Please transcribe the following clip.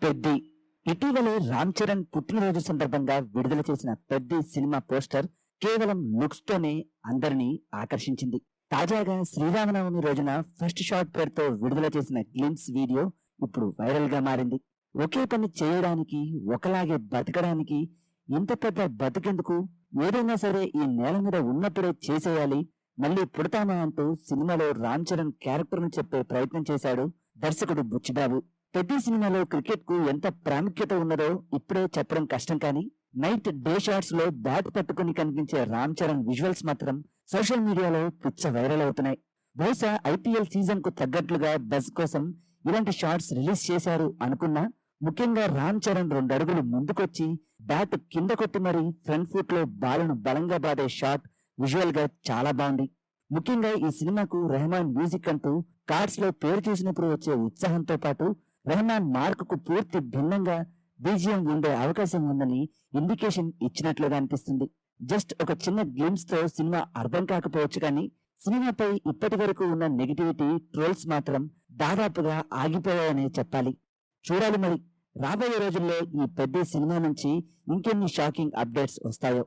పెద్ది ఇటీవలే రామ్ చరణ్ పుట్టినరోజు సందర్భంగా విడుదల చేసిన పెద్ది సినిమా పోస్టర్ కేవలం లుక్స్ తోనే అందరినీ ఆకర్షించింది. తాజాగా శ్రీరామనవమి రోజున ఫస్ట్ షాట్ పేరుతో విడుదల చేసిన గ్లిమ్స్ వీడియో ఇప్పుడు వైరల్ గా మారింది. ఒకే పని చేయడానికి, ఒకలాగే బతకడానికి ఇంత పెద్ద బతుకెందుకు, ఏదైనా సరే ఈ నేల మీద ఉన్నప్పుడే చేసేయాలి, మళ్ళీ పుడతామా అంటూ సినిమాలో రామ్ చరణ్ క్యారెక్టర్ ను చెప్పే ప్రయత్నం చేశాడు దర్శకుడు బుచ్చిబాబు. పెద్ద సినిమాలో క్రికెట్ కు ఎంత ప్రాముఖ్యత ఉన్నదో ఇప్పుడే చెప్పడం కష్టం, కానీ నైట్ డే షాట్స్ లో బ్యాట్ పట్టుకుని కనిపించే రామ్ చరణ్ విజువల్స్ మాత్రం సోషల్ మీడియాలో పిచ్చ వైరల్ అవుతున్నాయి. బహుశా ఐపీఎల్ సీజన్ కు తగ్గట్లుగా బజ్ కోసం ఇలాంటి షాట్స్ రిలీజ్ చేశారు అనుకున్నా, ముఖ్యంగా రామ్ చరణ్ 2 అడుగులు ముందుకొచ్చి బ్యాట్ కింద కొట్టి మరీ ఫ్రంట్ ఫుట్ లో బాలును బలంగా బాదే షాట్ విజువల్ గా చాలా బాగుంది. ముఖ్యంగా ఈ సినిమాకు రెహమాన్ మ్యూజిక్ అంటూ కార్డ్స్ లో పేరు చూసినప్పుడు వచ్చే ఉత్సాహంతో పాటు రెహమాన్ మార్క్ కు పూర్తి భిన్నంగా బీజిఎం ఉండే అవకాశం ఉందని ఇండికేషన్ ఇచ్చినట్లుగా అనిపిస్తుంది. జస్ట్ ఒక చిన్న గ్లిమ్స్ తో సినిమా అర్థం కాకపోవచ్చు, కానీ సినిమాపై ఇప్పటి వరకు ఉన్న నెగిటివిటీ, ట్రోల్స్ మాత్రం దాదాపుగా ఆగిపోయాయనే చెప్పాలి. చూడాలి మరి రాబోయే రోజుల్లో ఈ పెద్ద సినిమా నుంచి ఇంకెన్ని షాకింగ్ అప్డేట్స్ వస్తాయో.